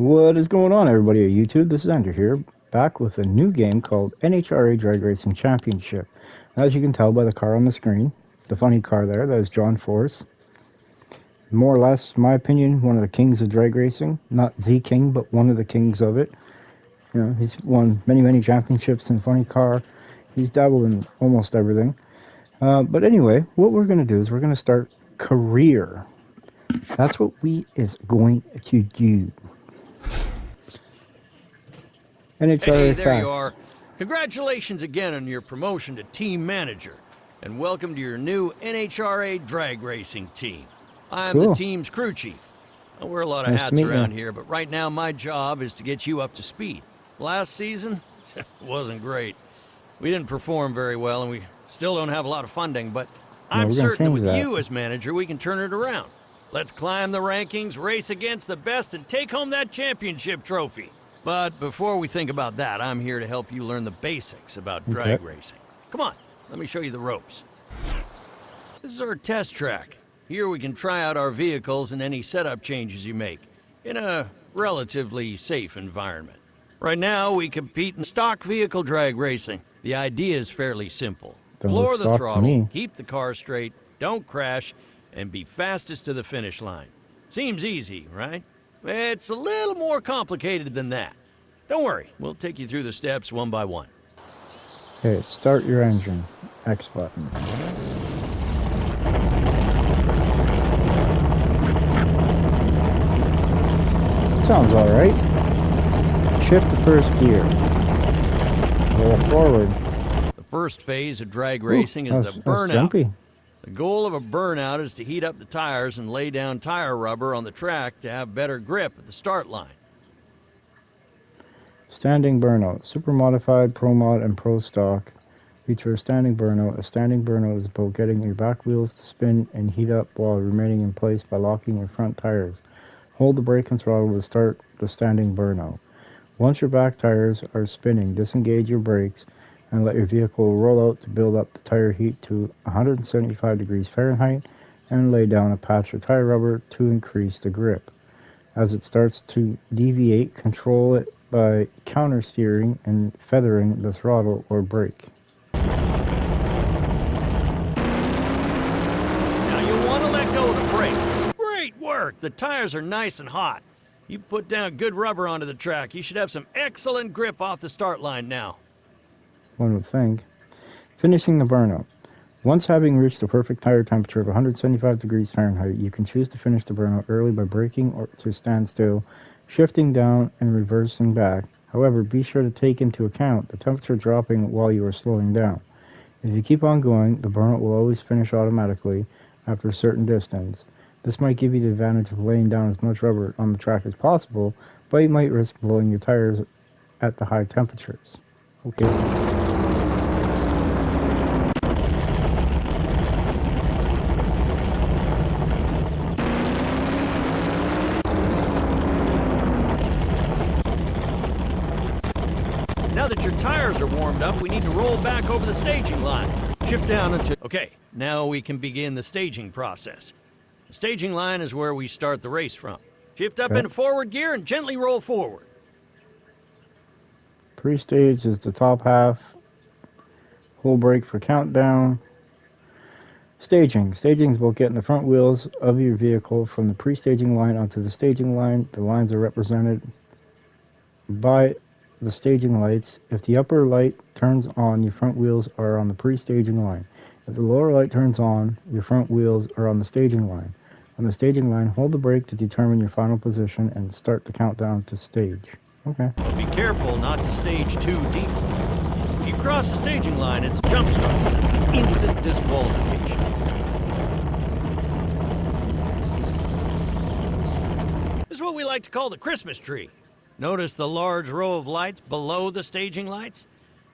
What is going on, everybody at YouTube? This is Andrew here, back with a new game called NHRA Drag Racing Championship. As you can tell by the car on the screen, the funny car there, that is John Force. More or less, in my opinion, one of the kings of drag racing. Not the king, but one of the kings of it. You know, he's won many championships in funny car. He's dabbled in almost everything. But anyway, what we're going to do is we're going to start career. That's what we is going to do. NHRA hey, there facts. you are. Congratulations again on your promotion to team manager, and welcome to your new NHRA drag racing team. I'm Cool. the team's crew chief. I wear a lot of Nice to hats meet around you. here, but right now my job is to get you up to speed. Last season wasn't great. We didn't perform very well, and we still don't have a lot of funding, but I'm we're gonna certain that change with that. you as manager, we can turn it around. Let's climb the rankings, race against the best, and take home that championship trophy. But before we think about that, I'm here to help you learn the basics about drag racing. Come on, let me show you the ropes. This is our test track. Here we can try out our vehicles and any setup changes you make in a relatively safe environment. Right now, we compete in stock vehicle drag racing. The idea is fairly simple. Don't Floor look the stock to throttle, me. keep the car straight, don't crash, and be fastest to the finish line. Seems easy, right? It's a little more complicated than that. Don't worry, we'll take you through the steps one by one. Okay, start your engine. X button. Sounds alright. Shift the first gear. Roll forward. The first phase of drag racing is the That's burnout. jumpy. The goal of a burnout is to heat up the tires and lay down tire rubber on the track to have better grip at the start line. Standing burnout. Super modified, pro mod, and pro stock feature a standing burnout. A standing burnout is about getting your back wheels to spin and heat up while remaining in place by locking your front tires. Hold the brake and throttle to start the standing burnout. Once your back tires are spinning, disengage your brakes and let your vehicle roll out to build up the tire heat to 175 degrees Fahrenheit and lay down a patch of tire rubber to increase the grip. As it starts to deviate, control it by counter steering and feathering the throttle or brake. Now you'll want to let go of the brakes. Great work! The tires are nice and hot. You put down good rubber onto the track. You should have some excellent grip off the start line now. One would think. Finishing the burnout. Once having reached the perfect tire temperature of 175 degrees Fahrenheit, you can choose to finish the burnout early by braking or to stand still, shifting down and reversing back. However, be sure to take into account the temperature dropping while you are slowing down. If you keep on going, the burnout will always finish automatically after a certain distance. This might give you the advantage of laying down as much rubber on the track as possible, but you might risk blowing your tires at the high temperatures. Okay. Now that your tires are warmed up, we need to roll back over the staging line. Shift down until... Okay, now we can begin the staging process. The staging line is where we start the race from. Shift up into forward gear and gently roll forward. Pre-stage is the top half. Hold brake for countdown. Staging. Staging is about getting the front wheels of your vehicle from the pre-staging line onto the staging line. The lines are represented by the staging lights. If the upper light turns on, your front wheels are on the pre-staging line. If the lower light turns on, your front wheels are on the staging line. On the staging line, hold the brake to determine your final position and start the countdown to stage. Okay. But be careful not to stage too deeply. If you cross the staging line, it's a jump start. That's instant disqualification. This is what we like to call the Christmas tree. Notice the large row of lights below the staging lights?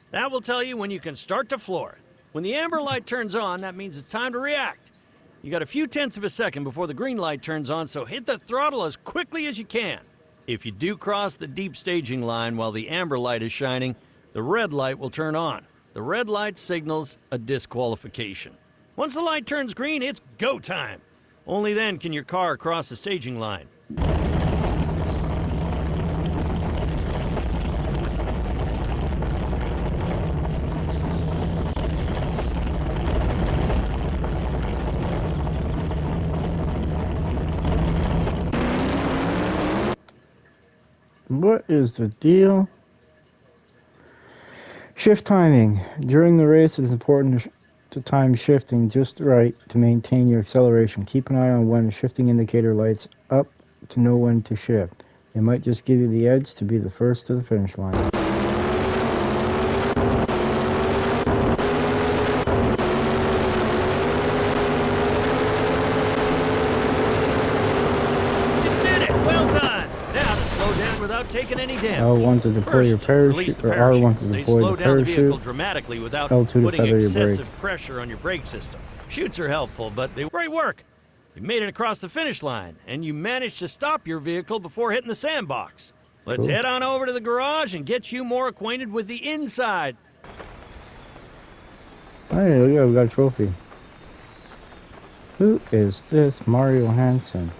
That will tell you when you can start to floor it. When the amber light turns on, that means it's time to react. You got a few tenths of a second before the green light turns on, so hit the throttle as quickly as you can. If you do cross the deep staging line while the amber light is shining, the red light will turn on. The red light signals a disqualification. Once the light turns green, it's go time. Only then can your car cross the staging line. What is the deal? Shift timing. During the race, it is important to time shifting just right to maintain your acceleration. Keep an eye on when the shifting indicator lights up to know when to shift. It might just give you the edge to be the first to the finish line. Taking any damage. L1 to deploy your parachute, or R1 to they deploy slow the down the vehicle parachute. dramatically without L2 to putting feather your excessive brake. pressure on your brake system. Chutes are helpful, but they great work. You made it across the finish line, and you managed to stop your vehicle before hitting the sandbox. Let's head on over to the garage and get you more acquainted with the inside. Hey, look at, we got a trophy. Who is this Mario Hansen?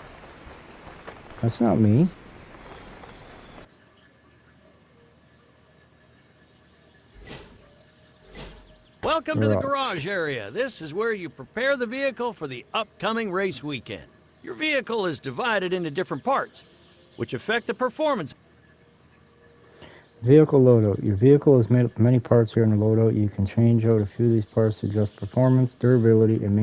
That's not me. Welcome to the garage area. This is where you prepare the vehicle for the upcoming race weekend. Your vehicle is divided into different parts, which affect the performance. Vehicle loadout. Your vehicle is made up of many parts here in the loadout. You can change out a few of these parts to adjust performance, durability, and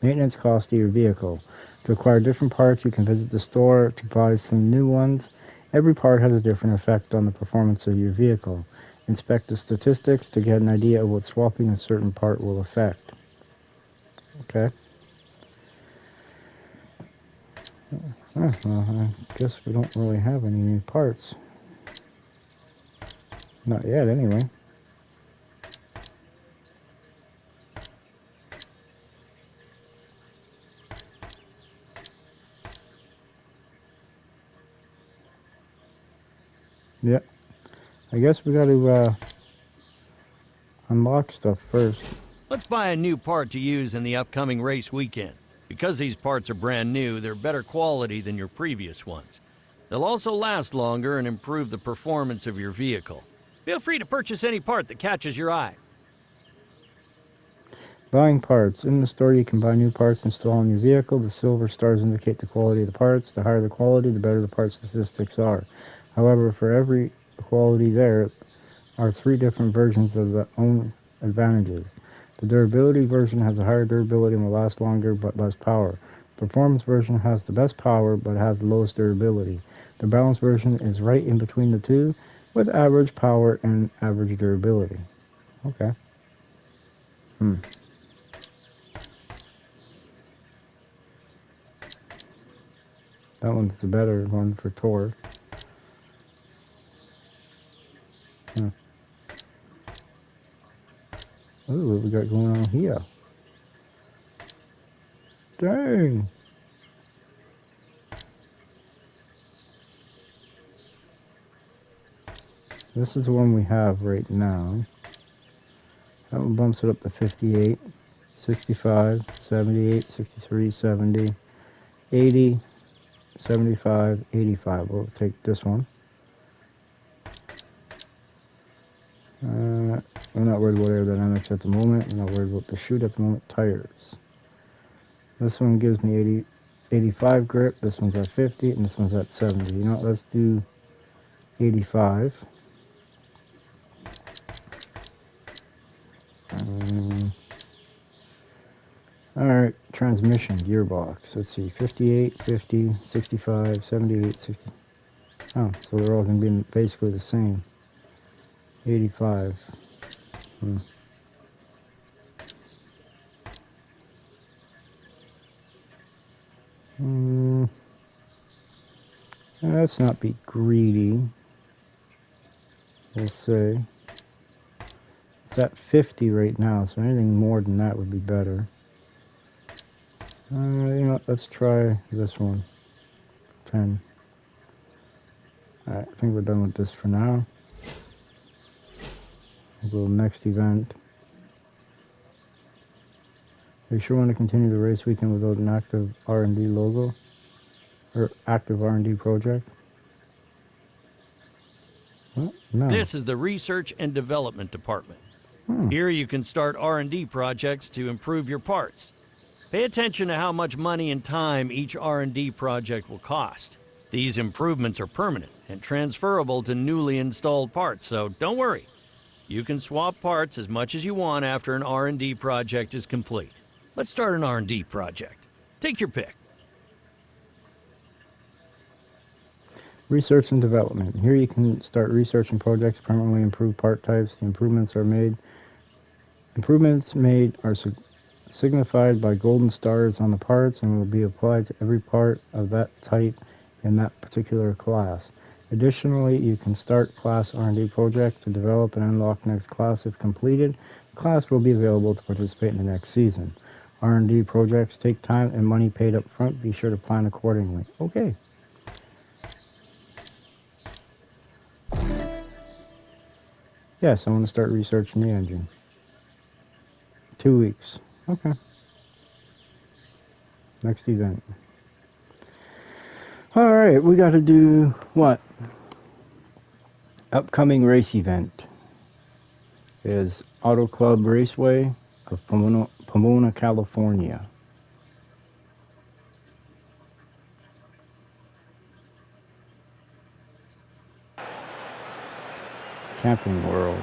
maintenance cost of your vehicle. To acquire different parts, you can visit the store to buy some new ones. Every part has a different effect on the performance of your vehicle. Inspect the statistics to get an idea of what swapping a certain part will affect. Okay. Well, I guess we don't really have any new parts. Not yet, anyway. Yep. I guess we got to unlock stuff first. Let's buy a new part to use in the upcoming race weekend. Because these parts are brand new, they're better quality than your previous ones. They'll also last longer and improve the performance of your vehicle. Feel free to purchase any part that catches your eye. Buying parts. In the store, you can buy new parts installed on your vehicle. The silver stars indicate the quality of the parts. The higher the quality, the better the part statistics are. However, for every quality there are 3 different versions of their own advantages. The durability version has a higher durability and will last longer but less power. The performance version has the best power but has the lowest durability. The balanced version is right in between the two with average power and average durability. Okay. That one's the better one for torque. Ooh, what we got going on here? Dang! This is the one we have right now. That one bumps it up to 58, 65, 78, 63, 70, 80, 75, 85. We'll take this one. I'm not worried about aerodynamics at the moment. I'm not worried about the chute at the moment. Tires. This one gives me 80, 85 grip. This one's at 50, and this one's at 70. You know what? Let's do 85. Alright, transmission, gearbox. Let's see, 58, 50, 65, 78, 60. Oh, so they're all going to be basically the same. 85. Let's not be greedy. We'll say. It's at 50 right now, so anything more than that would be better. You know, let's try this one. 10. Alright, I think we're done with this for now. We'll go next event. Are you sure want to continue the race weekend without an active R&D logo? Or active R&D project? Well, no. This is the Research and Development Department. Here you can start R&D projects to improve your parts. Pay attention to how much money and time each R&D project will cost. These improvements are permanent, and transferable to newly installed parts, so don't worry. You can swap parts as much as you want after an R&D project is complete. Let's start an R&D project. Take your pick. Research and development. Here you can start researching projects, permanently improve part types. The improvements made are signified by golden stars on the parts and will be applied to every part of that type in that particular class. Additionally, you can start class R&D project to develop and unlock next class. If completed, the class will be available to participate in the next season. R&D projects take time and money paid up front. Be sure to plan accordingly. Okay. Yes, I want to start researching the engine. 2 weeks. Okay. Next event. Alright, we got to do what? Upcoming race event is Auto Club Raceway of Pomona, California. Camping World.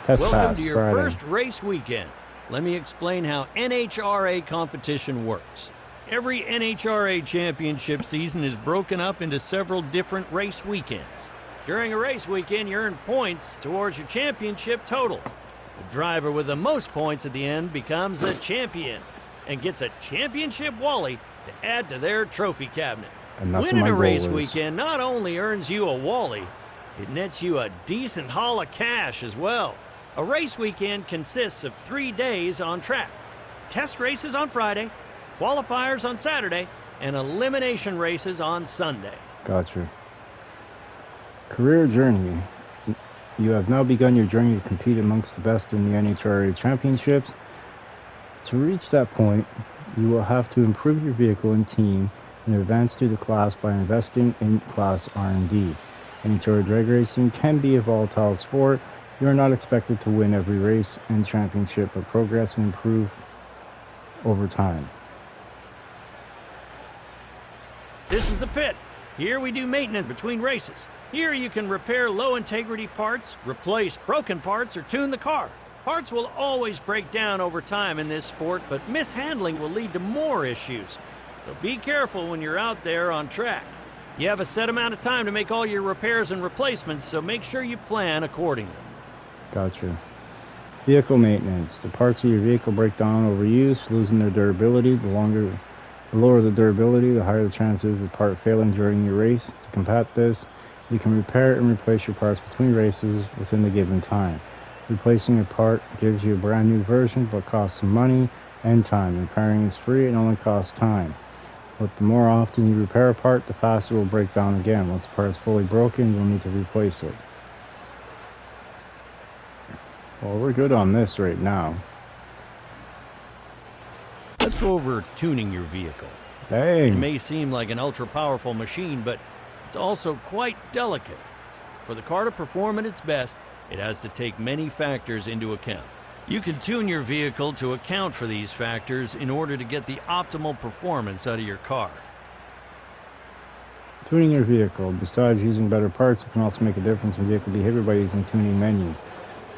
Welcome to your first race weekend. Let me explain how NHRA competition works. Every NHRA championship season is broken up into several different race weekends. During a race weekend, you earn points towards your championship total. The driver with the most points at the end becomes the champion and gets a championship Wally to add to their trophy cabinet. Winning a race weekend not only earns you a Wally, it nets you a decent haul of cash as well. A race weekend consists of 3 days on track. Test races on Friday, qualifiers on Saturday, and elimination races on Sunday. Gotcha. Career journey. You have now begun your journey to compete amongst the best in the NHRA championships. To reach that point, you will have to improve your vehicle and team and advance through the class by investing in class R&D. NHRA drag racing can be a volatile sport. You are not expected to win every race and championship, but progress and improve over time. This is the pit. Here we do maintenance between races. Here you can repair low integrity parts, replace broken parts, or tune the car. Parts will always break down over time in this sport, but mishandling will lead to more issues. So be careful when you're out there on track. You have a set amount of time to make all your repairs and replacements, so make sure you plan accordingly. Gotcha. Vehicle maintenance. The parts of your vehicle break down over use, losing their durability. The lower the durability, the higher the chances of the part failing during your race. To combat this, you can repair and replace your parts between races within the given time. Replacing a part gives you a brand new version, but costs some money and time. Repairing is free and only costs time. But the more often you repair a part, the faster it will break down again. Once the part is fully broken, you'll need to replace it. Well, we're good on this right now. Let's go over tuning your vehicle. Hey. It may seem like an ultra-powerful machine, but it's also quite delicate. For the car to perform at its best, it has to take many factors into account. You can tune your vehicle to account for these factors in order to get the optimal performance out of your car. Tuning your vehicle. Besides using better parts, you can also make a difference in vehicle behavior by using tuning menu.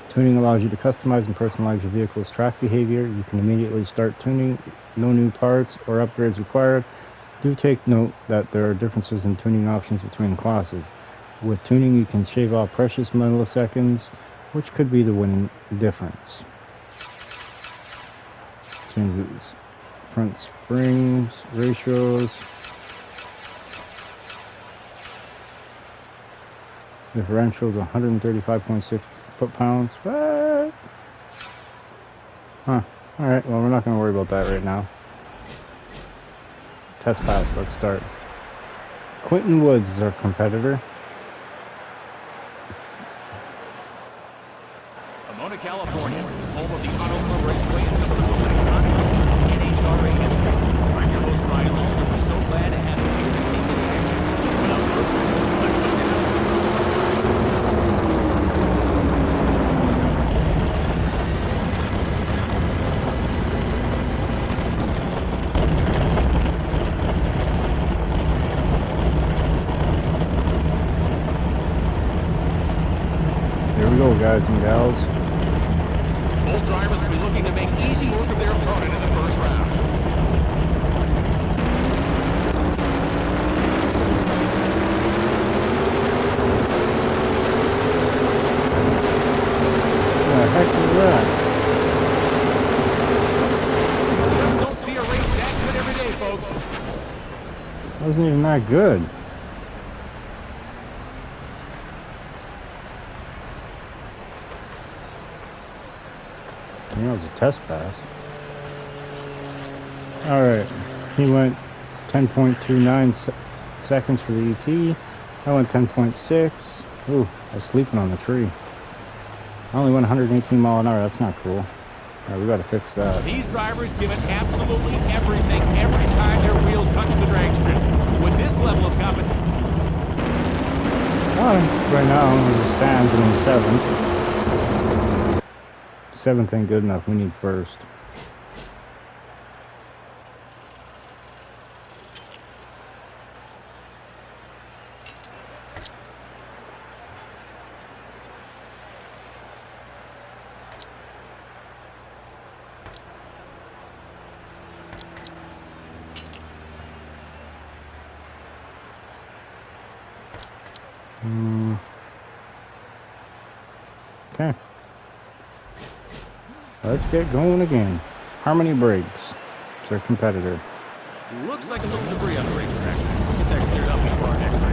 Tuning allows you to customize and personalize your vehicle's track behavior. You can immediately start tuning. No new parts or upgrades required. Do take note that there are differences in tuning options between classes. With tuning, you can shave off precious milliseconds, which could be the winning difference. Changes front springs, ratios. Differentials 135.6 foot-pounds. What? Huh. Alright, well, we're not going to worry about that right now. Test pass, let's start. Quentin Woods is our competitor. Pomona, California, home of the Auto Club Raceway and some of the most iconic moments in NHRA history. I'm your host, Brian Holt, and we're so glad to have you here to take the action. Without further ado, let's go down to the start. Here we go, guys and gals. Both drivers will be looking to make easy work of their opponent in the first round. What the heck is that? You just don't see a race that good every day, folks. Wasn't even that good. You know, it was a test pass. Alright, he went 10.29 seconds for the ET. I went 10.6. Ooh, I was sleeping on the tree. I only went 118 mile an hour. That's not cool. Alright, we gotta fix that. These drivers give it absolutely everything every time their wheels touch the drag strip. With this level of competition, Right now, as it stands, I'm in seventh. Seventh ain't good enough. We need first. Okay. Let's get going again. Harmony Brakes. It's our competitor. looks like a little debris on the racetrack. We'll get that cleared up before our next race.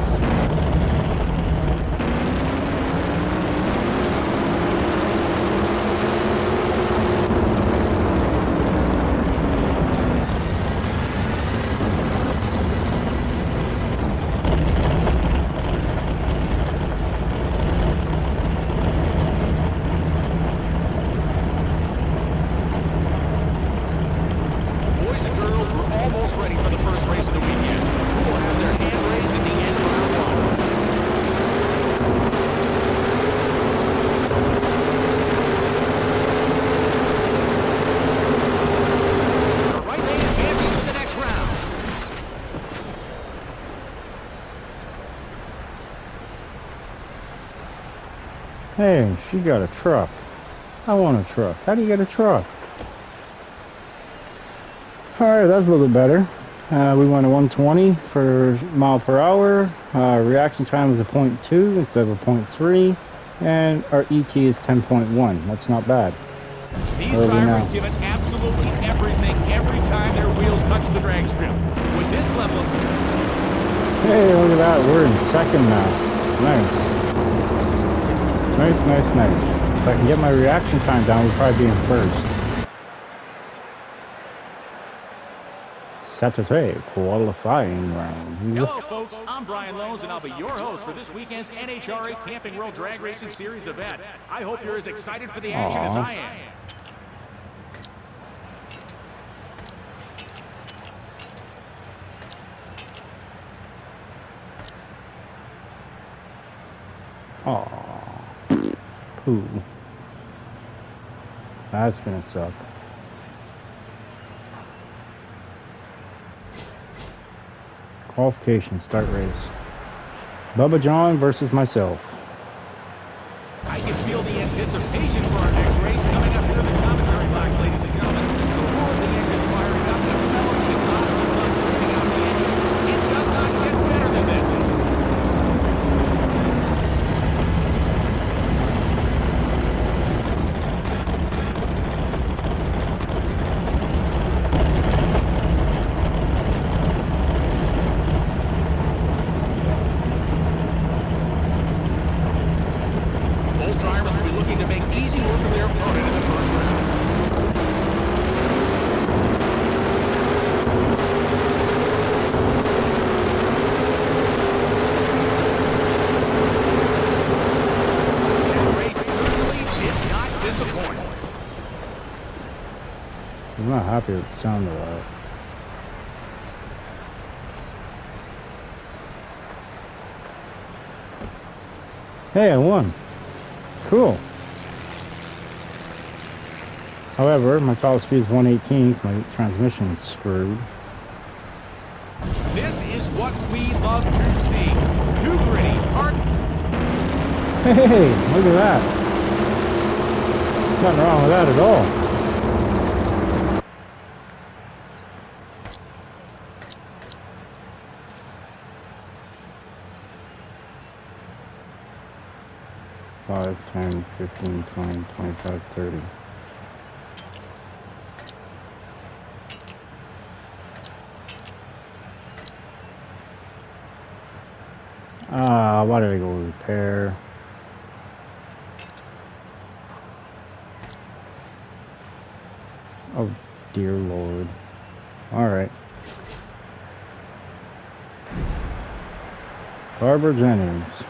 Ready for the first race of the weekend. Who will have their hand raised at the end of round one? The right lane advances to the next round. Hey, she got a truck. I want a truck. How do you get a truck? Alright, that's a little bit better. We went a 120 for mile per hour. Reaction time was a 0.2 instead of a 0.3. And our ET is 10.1. That's not bad. These drivers give it absolutely everything every time their wheels touch the drag strip. With this level of... Hey, look at that. We're in second now. Nice. Nice. If I can get my reaction time down, we'll probably be in first. Saturday qualifying round. Hello folks, I'm Brian Loans and I'll be your host for this weekend's NHRA Camping World Drag Racing Series event. I hope you're as excited for the action as I am. Aww. Pooh. That's gonna suck. Qualification, start race. Bubba John versus myself. I can feel the anticipation for our next race coming up here in the commentary box, ladies and gentlemen. The roar of the engines firing up, the smell of the exhaust systems working out the engines. It does not get better than this. I'm not happy with the sound of that. Hey, I won. Cool. However, my top speed is 118, so my transmission's screwed. This is what we love to see. Too gritty, hard. Hey, look at that. Nothing wrong with that at all. Five, 10, 15, 20, 25, 30. Why did I go repair? Oh, dear Lord. Alright. Barber Jennings.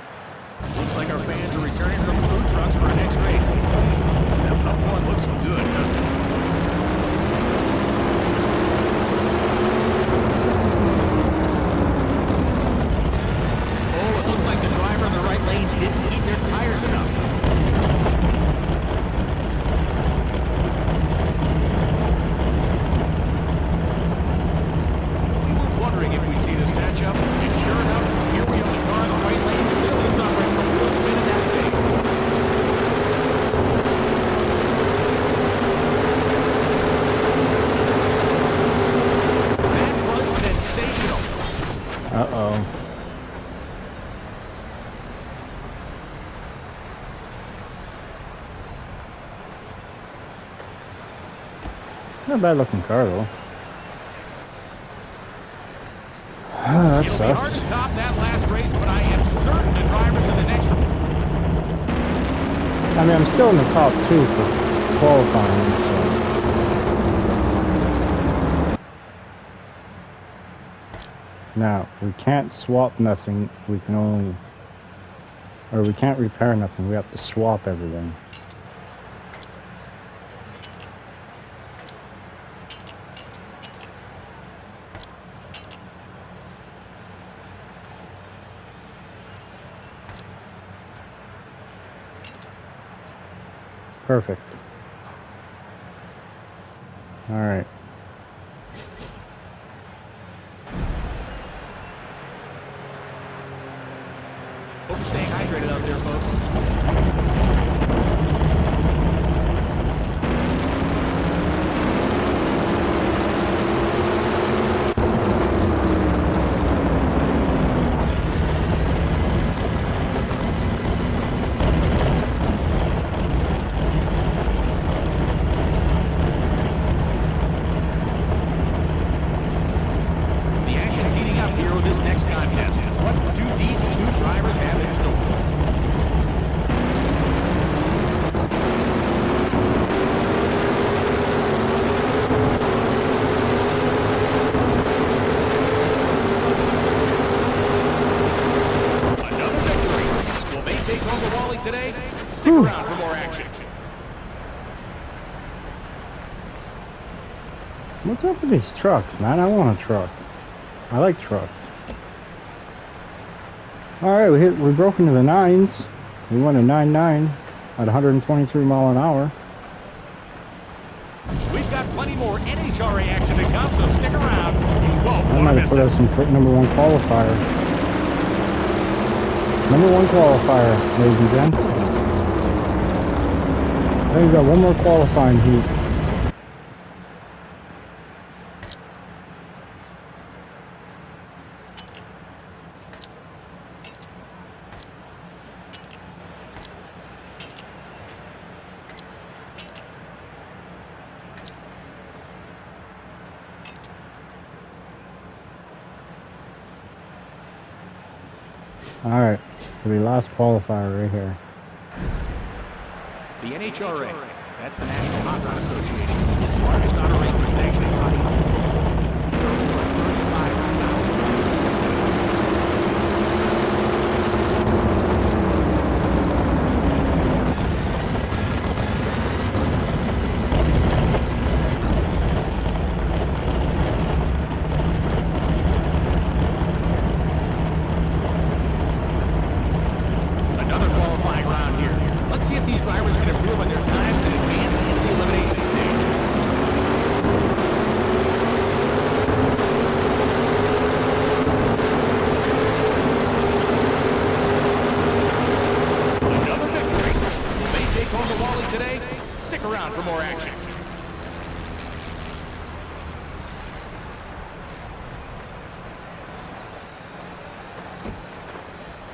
Looks like our fans are returning from food trucks for our next race. That popcorn looks good, doesn't it? Oh, it looks like the driver in the right lane didn't heat their tires enough. We were wondering if we'd see this matchup, and sure enough, here we are, the car in the right lane, clearly suffering from wheel spin in that phase. That was sensational. Uh-oh. Not a bad looking car though. That It'll be hard sucks. to top that last race, but I am certain the drivers in the next one. I mean, I'm still in the top 2 for qualifying, so. Now, we can't swap nothing. We can only, or we can't repair nothing. We have to swap everything. Perfect. All right. Hope you're staying hydrated out there, folks. The action's heating up here with this next contest. What do these two drivers have in store? Another victory. Will they take home the Wally today? Stick around for more action. What's up with these trucks, man? I want a truck. I like trucks. All right, we broke into the 9s. We went a 9.9 at 123 mile an hour. We've got plenty more NHRA action to come, so stick around. You won't That want might to have miss put it. us in number 1 qualifier. Number 1 qualifier, ladies and gents. I think we've got one more qualifying heat. All right, for the last qualifier right here. The NHRA, that's the National Hot Rod Association, is the largest auto racing sanctioning body. There are over 35,000 licensed attendants. Another qualifying round here. Let's see if these drivers can improve on their times and advance into the elimination stage. Another racing today? Stick around for more action.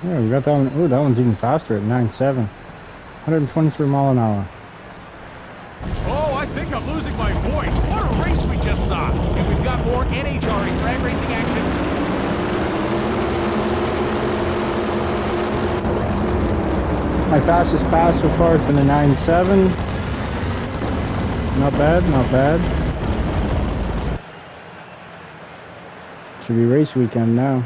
Yeah, we got that one. Oh, that one's even faster at 9.7. 123 mile an hour. Oh, I think I'm losing my voice. What a race we just saw. And we've got more NHRA drag racing action. My fastest pass so far has been a 9.7. Not bad, not bad. Should be race weekend now.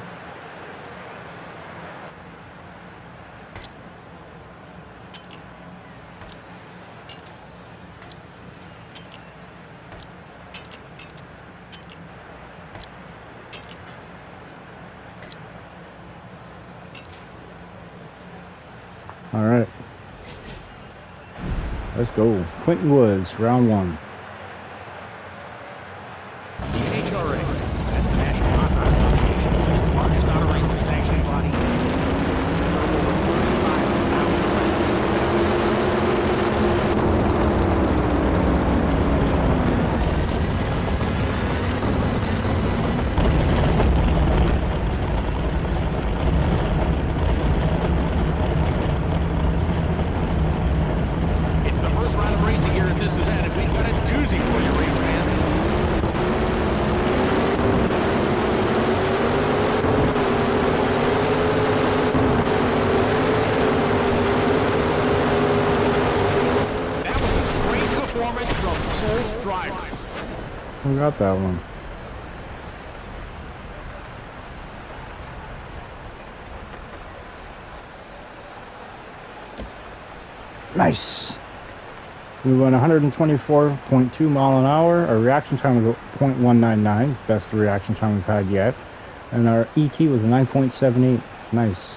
All right, let's go. Quentin Woods, round one. The NHRA, that's the National Hot Rod Association, is the largest auto racing sanctioning body. There are over 35,000 licensed drivers. It's the first round of racing here at this event, and we've got a doozy for you race fans. That was a great performance from both drivers. We got that one. Nice. We went 124.2 mile an hour. Our reaction time was 0.199. It's the best reaction time we've had yet. And our ET was 9.78. Nice.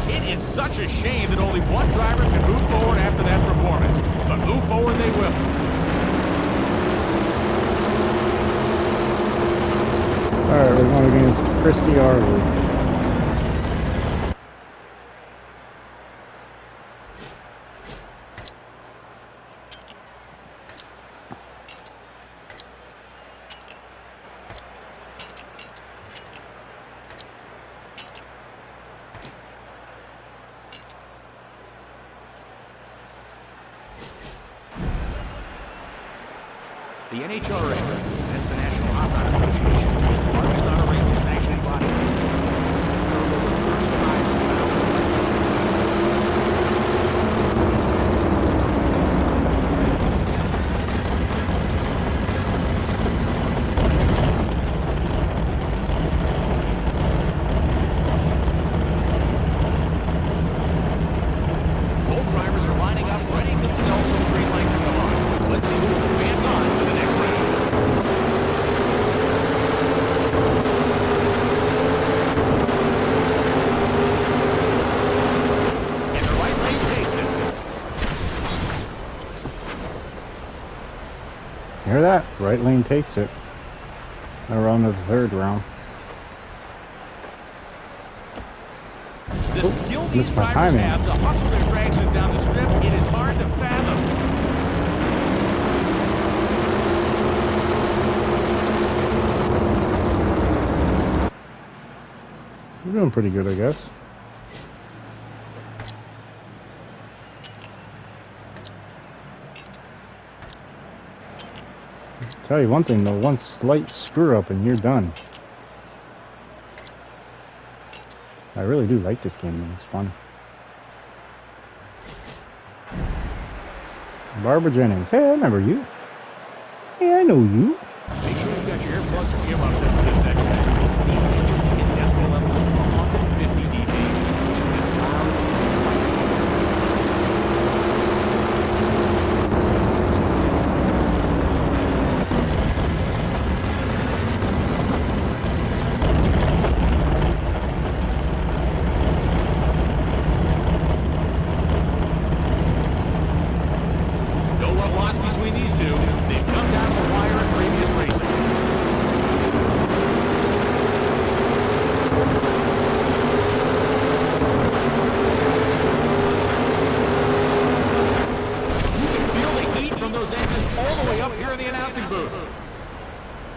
It is such a shame that only one driver can move forward after that performance, but move forward they will. Alright, we're going against Christy Arley. The NHRA, that's the National Hot Rod Association, is the largest auto racing sanctioning body. There are over 35,000 licensed drivers. Both drivers are lining up, readying themselves for the green light to come on. Let's see who advance on to the next round. And the right lane takes it. Hear that? Right lane takes it. Now we're on to the third round. The skill these missed my drivers timing. have to hustle their dragsters down the strip, it is hard to fathom. We're doing pretty good, I guess. Tell you one thing though, one slight screw up and you're done. I really do like this game, man. It's fun. Barbara Jennings. Hey, I remember you. Hey, I know you. Make sure you've got your earplugs or earmuffs in for this next pass. These engines hit decibel levels of 150 dB, which is as loud as a fighter jet. No love lost between these two. They've come down the wire in previous races.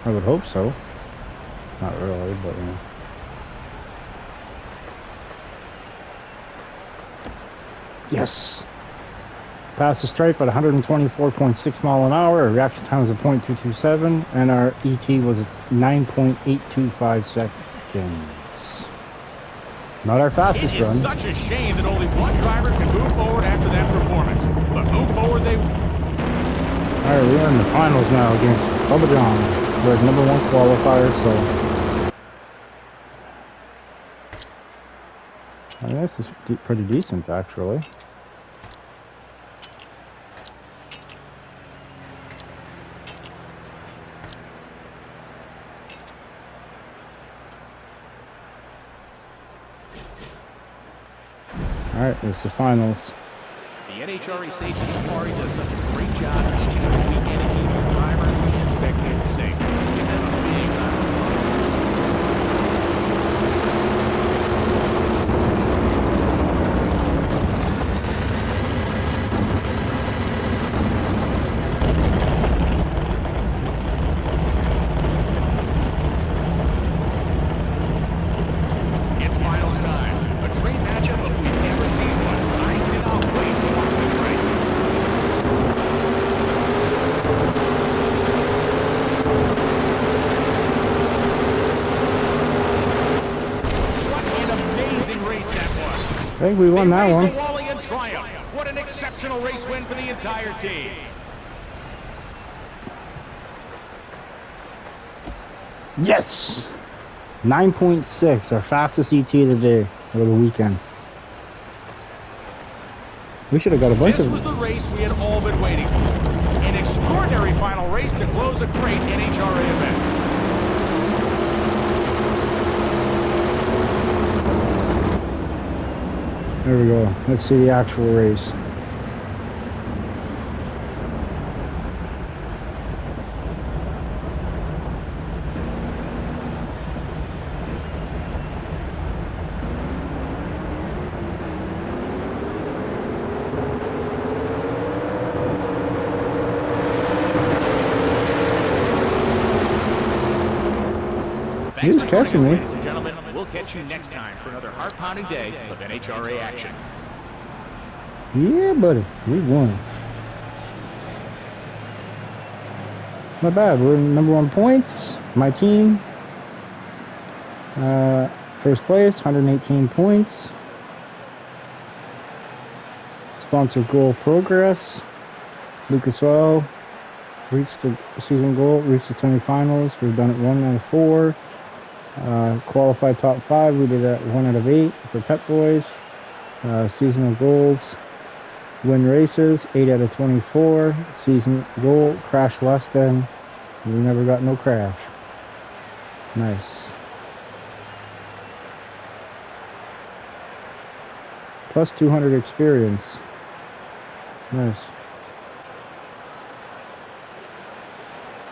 I would hope so. Not really, but you know. Yes! Passed the stripe at 124.6 mile an hour. Our reaction time was a 0.227, and our ET was 9.825 seconds. Not our fastest It is run. such a shame that only one driver can move forward after that performance. But move forward they... Alright, we're in the finals now against Bubba John. We're number 1 qualifier, so... I mean, this is pretty decent, actually. Alright, it's the finals. The NHRA Safety Safari does such a great job each and every weekend of keeping your drivers and spectators safe. Give them a big round of It's finals time. A great matchup if we've never seen one. I cannot wait to watch this race. What an amazing race that was. I think we won that They one. raised the Wally in triumph. What an exceptional race win for the entire team. Yes! 9.6, our fastest ET of the day, or the weekend. We should have got a bunch This of was the race we had all been waiting for. An extraordinary final race to close a great NHRA event. There we go. Let's see the actual race. Thanks He was for joining catching us, me. ladies and gentlemen. We'll catch you next time for another heart-pounding day of NHRA action. Yeah, buddy. We won. Not bad. We're number 1 points. My team. First place, 118 points. Sponsor goal progress. Lucas Oil reached the season goal, reached the semifinals. We've done it 1 out of 4. Qualified top 5. We did it 1 out of 8 for Pep Boys. Seasonal goals. Win races, 8 out of 24. Season goal, crash less than. We never got no crash. Nice. Plus 200 experience. Nice.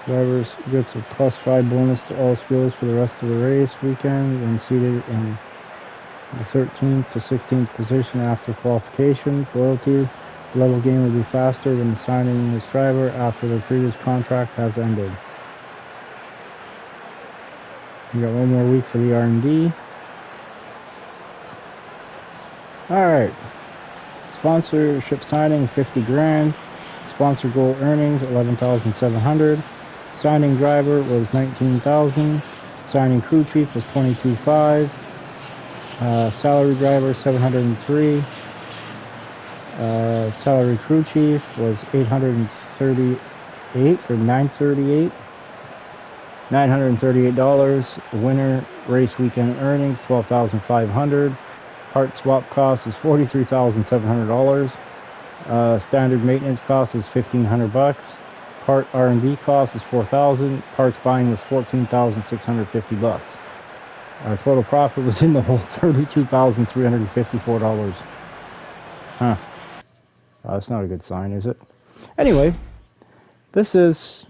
Drivers gets a plus 5 bonus to all skills for the rest of the race weekend when seated in the 13th to 16th position after qualifications. Loyalty level game will be faster when assigning this driver after the previous contract has ended. We got 1 more week for the R&D. Alright. Sponsorship signing, 50 grand. Sponsor goal earnings, 11,700. Signing driver was 19,000. Signing crew chief was 22,500. Salary driver 703. Salary crew chief was 838 or 938. $938. Winner race weekend earnings 12,500. Part swap cost is $43,700. Standard maintenance cost is $1,500. Part R&D cost is $4,000. Parts buying was $14,650. Our total profit was in the hole, $32,354. Huh. That's not a good sign, is it? Anyway, this is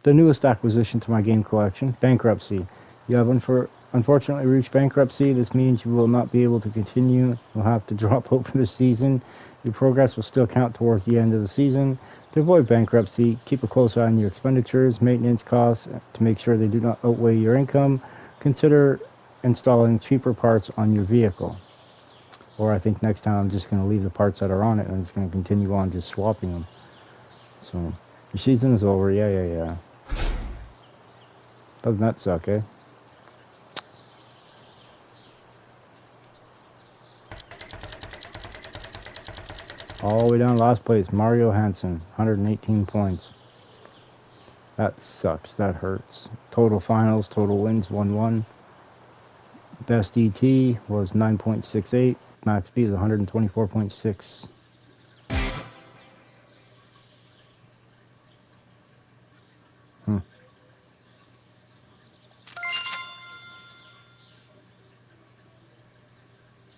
the newest acquisition to my game collection, Bankruptcy. You have one for unfortunately reached bankruptcy. This means you will not be able to continue. You'll have to drop out for the season. Your progress will still count towards the end of the season. To avoid bankruptcy, keep a close eye on your expenditures, maintenance costs, to make sure they do not outweigh your income. Consider installing cheaper parts on your vehicle. Or I think next time I'm just going to leave the parts that are on it and I'm just going to continue on just swapping them. So, your season is over. Yeah. Doesn't that suck, eh? All the way down last place, Mario Hansen, 118 points. That sucks. That hurts. Total finals, total wins, 1-1. Best ET was 9.68. Max B is 124.6.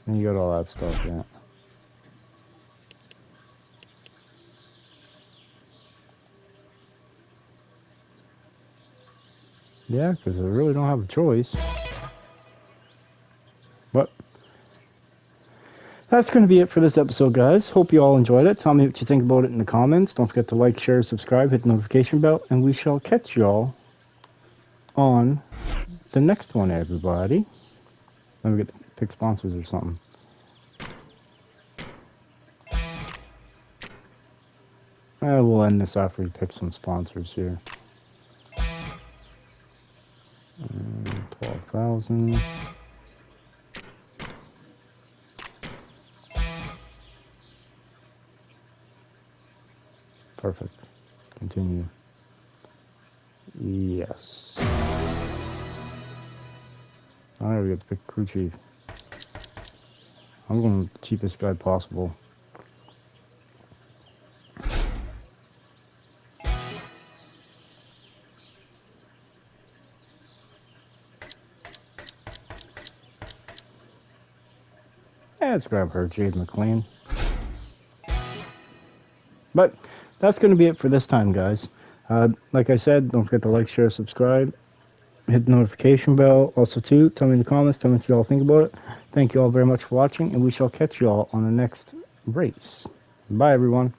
And you got all that stuff, yeah. Yeah, because I really don't have a choice. But that's going to be it for this episode, guys. Hope you all enjoyed it. Tell me what you think about it in the comments. Don't forget to like, share, subscribe, hit the notification bell, and we shall catch y'all on the next one, everybody. Let me get to pick sponsors or something. We'll end this after we pick some sponsors here. 12,000. Perfect. Continue. Yes. Alright, we got to pick crew chief. I'm going with the cheapest guy possible. Let's grab her, Jade McLean. But that's going to be it for this time, guys. Like I said, don't forget to like, share, subscribe. Hit the notification bell. Also, too, tell me in the comments. Tell me what you all think about it. Thank you all very much for watching, and we shall catch you all on the next race. Bye, everyone.